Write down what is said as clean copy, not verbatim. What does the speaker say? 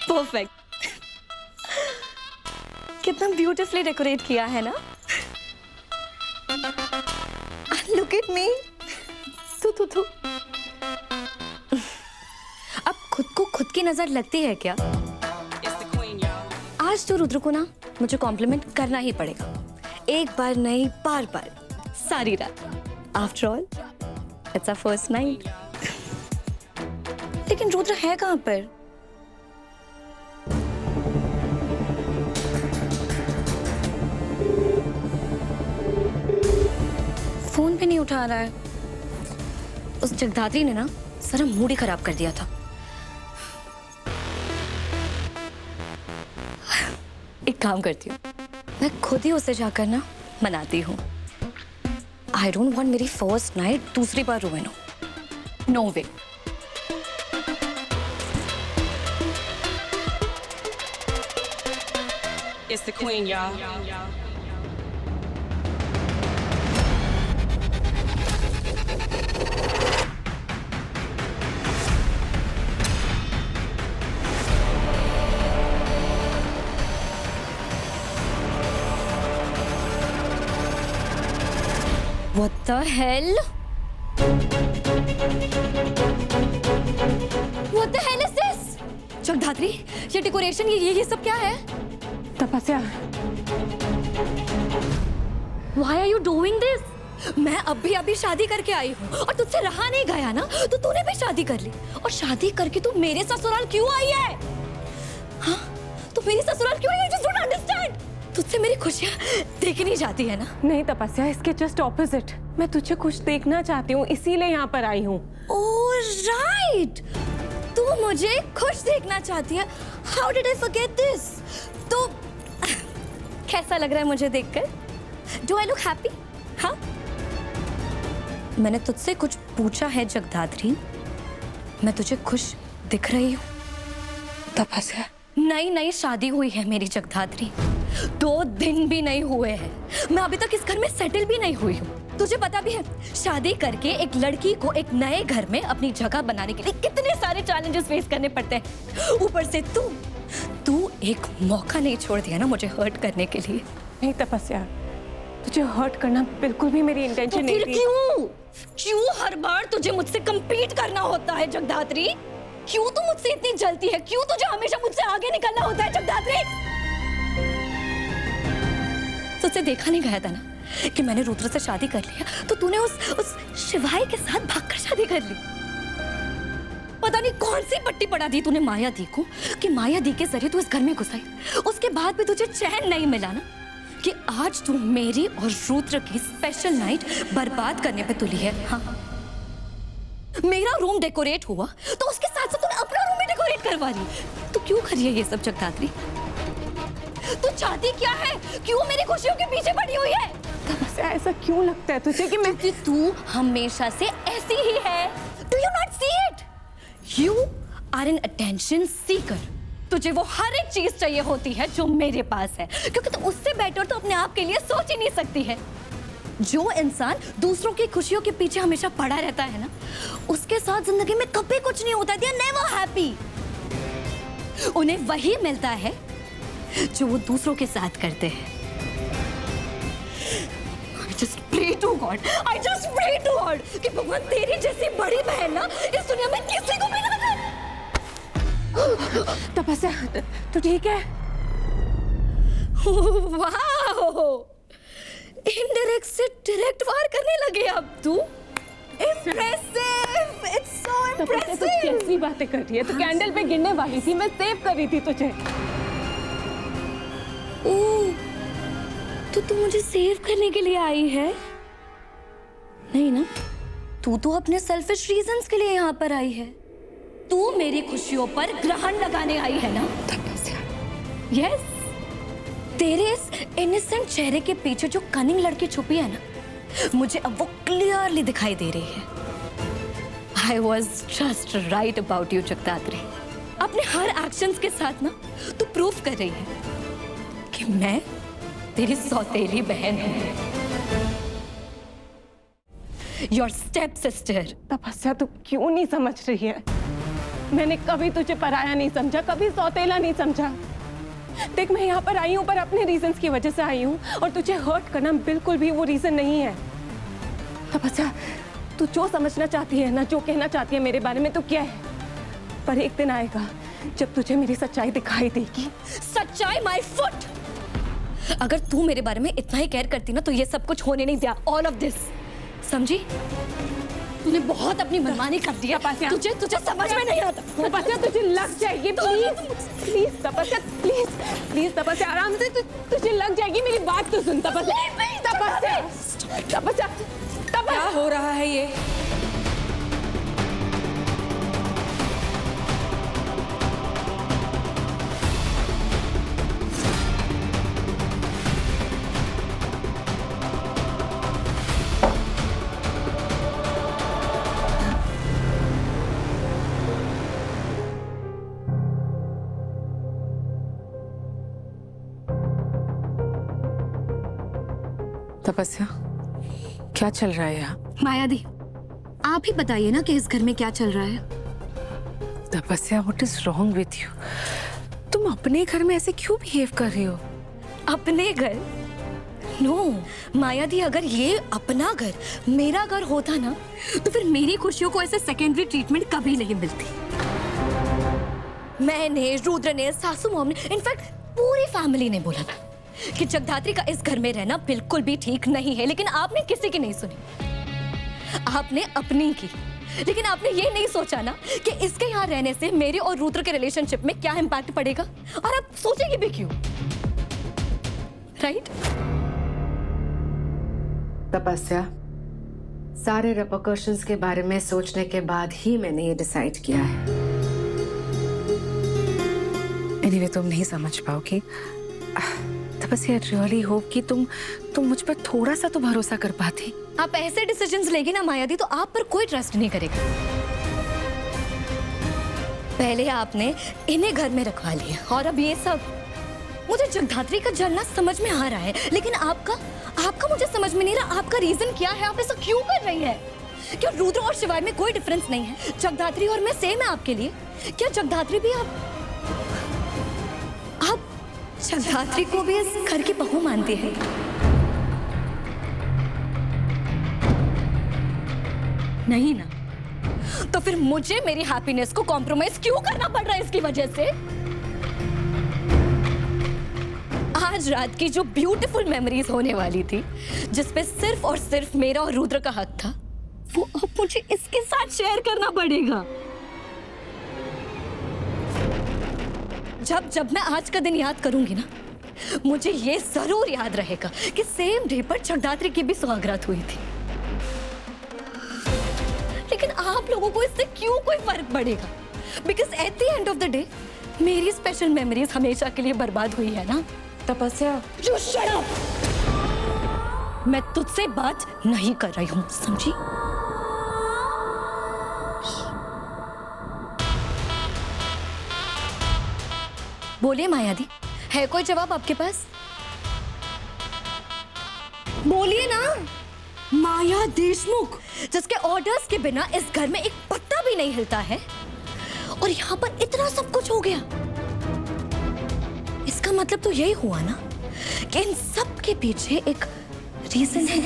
Perfect. कितना beautifully decorate किया है ना। Look at me. तू अब खुद को खुद की नजर लगती है क्या? आज तो रुद्र को ना मुझे कॉम्प्लीमेंट करना ही पड़ेगा, एक बार नहीं बार बार, सारी रात। After all it's our first night. लेकिन रुद्र है कहाँ पर? फोन भी नहीं उठा रहा है। उस जगदात्री ने ना सारा मूड ही खराब कर दिया था। एक काम करती हूँ, मैं खुद ही उसे जाकर ना मनाती हूँ। आई डोंट वांट मेरी फर्स्ट नाइट दूसरी बार रुइन हो। No way. It's the queen, y'all. What the hell? What the hell is this? जगदात्री, ये डेकोरेशन, ये सब क्या है? तपस्या, Why are you doing this? मैं अभी शादी करके आई हूँ और तुझसे रहा नहीं गया ना, तो तूने भी शादी कर ली। और शादी करके तू मेरे ससुराल क्यों आई है? हाँ, तू मेरी ससुराल क्यों आई है? I just don't understand. तुझसे मेरी खुशियाँ देखनी चाहती है ना? नहीं तपस्या, इसके जस्ट ऑपोजिट। मैं तुझे खुश देखना चाहती हूँ, इसीलिए यहाँ पर आई हूँ। ओह राइट, तू मुझे खुश देखना चाहती है। How did I forget this? तो कैसा लग रहा है मुझे देखकर? Do I look happy? हाँ? मैंने तुझसे कुछ पूछा है जगदात्री, मैं तुझे खुश दिख रही हूँ? तपस्या, नई शादी हुई है मेरी जगदात्री, 2 दिन भी नहीं हुए हैं। मैं अभी तक इस घर में सेटल भी नहीं हुई हूँ। तुझे पता भी है, शादी करके एक लड़की को एक नए घर में अपनी जगह बनाने के लिए कितने सारे चैलेंजेस फेस करने पड़ते हैं। ऊपर से तू एक मौका नहीं छोड़ दिया ना मुझे हर्ट करने के लिए। नहीं तपस्या, तुझे हर्ट करना बिल्कुल भी मेरी इंटेंशन नहीं थी। क्यों हर बार तुझे मुझसे compete करना होता है जगदात्री? क्यों तू मुझसे इतनी जलती है? क्यों तुझे हमेशा मुझसे आगे निकलना होता है जगदात्री? तुझसे देखा नहीं गया था ना कि मैंने रुद्र से शादी कर लिया, तो तूने उस शिवाय के साथ भागकर शादी कर ली। पता नहीं कौन सी पट्टी पड़ा दी तूने माया दी को कि माया दी के जरिए तू इस घर में घुस आई। उसके बाद भी तुझे चैन नहीं मिला ना कि आज तू मेरी और रुद्र की स्पेशल नाइट बर्बाद करने पे तुली है। हाँ, मेरा रूम डेकोरेट हुआ तो उसके साथ साथ तूने अपना रूम भी डेकोरेट करवा ली। तू क्यों कर रही है ये सब जगदात्री? तू चाहती क्या है? क्यों मेरी खुशियों के पीछे पड़ी हुई है? तपस्या, ऐसा क्यों लगता है तुझे कि तू हमेशा से ऐसी ही है। Do you not see it? You are an attention seeker. तुझे वो हर एक चीज चाहिए होती है जो मेरे पास है, क्योंकि तू उससे बेटर तो अपने आप के लिए सोच ही नहीं सकती है। जो इंसान दूसरों की खुशियों के पीछे हमेशा पड़ा रहता है ना, उसके साथ जिंदगी में कभी कुछ नहीं होता। They are never happy. उन्हें वही मिलता है जो वो दूसरों के साथ करते हैं। I just pray to God. I just pray to God कि भगवान तेरी जैसी बड़ी बहन ना इस दुनिया में किसी को भी ना बता। तपस्या, तू ठीक है? वाह, इनडायरेक्ट से डायरेक्ट वार करने लगे अब तू। Impressive! It's so तपस्या, तू impressive. कैसी बातें कर रही है? तू कैंडल पे गिरने वाली थी, मैं सेव कर रही थी तुझे। ओह, तो तू मुझे सेव करने के लिए आई है? नहीं ना, तू तो अपने सेल्फिश रीजंस के लिए यहाँ पर आई है। तू मेरी खुशियों पर ग्रहण लगाने आई है ना? तपस्या, यस, तेरे इस इनोसेंट चेहरे के पीछे जो कनिंग लड़की छुपी है ना, मुझे अब वो क्लियरली दिखाई दे रही है। I was just right about you जगदात्री। अपने हर एक्शंस के साथ ना तू प्रूव कर रही है कि मैं तेरी सौतेली बहन हूँ, योर स्टेप सिस्टर। तपस्या, तू क्यों नहीं समझ रही है? मैंने कभी तुझे पराया नहीं समझा, कभी सौतेला नहीं समझा। देख, मैं यहाँ पर आई हूँ पर अपने रीजंस की वजह से आई हूँ, और तुझे हर्ट करना बिल्कुल भी वो रीजन नहीं है। अब अच्छा, तू जो समझना चाहती है ना, जो कहना चाहती है मेरे बारे में, तो क्या है, पर एक दिन आएगा जब तुझे मेरी सच्चाई दिखाई देगी। सच्चाई माय फुट। अगर तू मेरे बारे में इतना ही केयर करती ना तो ये सब कुछ होने नहीं दिया, ऑल ऑफ दिस। समझी? तूने बहुत अपनी मनमानी कर दिया। तुझे समझ में नहीं आता। तपस्या, तुझे लग जाएगी। प्लीज प्लीज तपस्या, प्लीज प्लीज तपस्या, आराम से। तुझे लग जाएगी, मेरी बात तो सुन तपस्या। तपस्या, तपस्या, क्या हो रहा है ये? तपस्या, क्या चल रहा है यहाँ? मायादी, आप ही बताइए ना कि इस घर में क्या चल रहा है। तपस्या, what is wrong with you? तुम अपने घर में ऐसे क्यों बिहेव कर रही हो? अपने घर? नो मायादी, अगर ये अपना घर मेरा घर होता ना तो फिर मेरी खुशियों को ऐसे सेकेंडरी ट्रीटमेंट कभी नहीं मिलती। मैंने, रुद्र ने, सासू मॉम ने, इनफैक्ट पूरी फैमिली ने बोला था कि जगधात्री का इस घर में रहना बिल्कुल भी ठीक नहीं है, लेकिन आपने किसी की नहीं सुनी। आपने अपनी की, लेकिन आपने ये नहीं सोचा ना कि इसके यहाँ रहने से मेरे और रुद्र के रिलेशनशिप में क्या इम्पैक्ट पड़ेगा, और आप सोचेंगे भी क्यों? राइट? तपस्या, सारे रेपरकशंस के बारे में सोचने के बाद ही मैंने ये डिसाइड किया है। एनीवे, तुम नहीं समझ पाओगी। तपस्या, रियली होप कि तुम मुझ पर थोड़ा सा तो भरोसा कर पाती। आप ऐसे डिसीजंस लेगी ना मायादी तो आप पर कोई ट्रस्ट नहीं करेगा। पहले आपने इन्हें घर में रखवा लिया और अब ये सब। मुझे जगधात्री का जलना समझ में आ रहा है, लेकिन आपका मुझे समझ में नहीं रहा। आपका रीजन क्या है? आप ऐसा क्यों कर रही है? क्या रुद्र और शिवाय में कोई डिफरेंस नहीं है? जगधात्री और मैं सेम है आपके लिए? क्या जगधात्री भी आप जगधात्री को भी इस घर की बहू मानती है? नहीं ना, तो फिर मुझे मेरी हैप्पीनेस को कॉम्प्रोमाइज क्यों करना पड़ रहा है इसकी वजह से? आज रात की जो ब्यूटीफुल मेमोरीज होने वाली थी, जिसपे सिर्फ और सिर्फ मेरा और रुद्र का हक था, वो अब मुझे इसके साथ शेयर करना पड़ेगा। जब मैं आज का दिन याद करूंगी ना, मुझे ये जरूर याद रहेगा कि सेम डे पर जगधात्री की भी सौगात हुई थी। लेकिन आप लोगों को इससे क्यों कोई फर्क पड़ेगा? Because at the end of the day मेरी स्पेशल मेमोरीज हमेशा के लिए बर्बाद हुई है ना। तपस्या, You shut up! मैं तुझसे बात नहीं कर रही हूं, समझी? बोलिए मायादी, है कोई जवाब आपके पास? बोलिए ना। माया देशमुख, जिसके ऑर्डर्स के बिना इस घर में एक पत्ता भी नहीं हिलता है, और यहाँ पर इतना सब कुछ हो गया। इसका मतलब तो यही हुआ ना कि इन सब के पीछे एक रीजन है।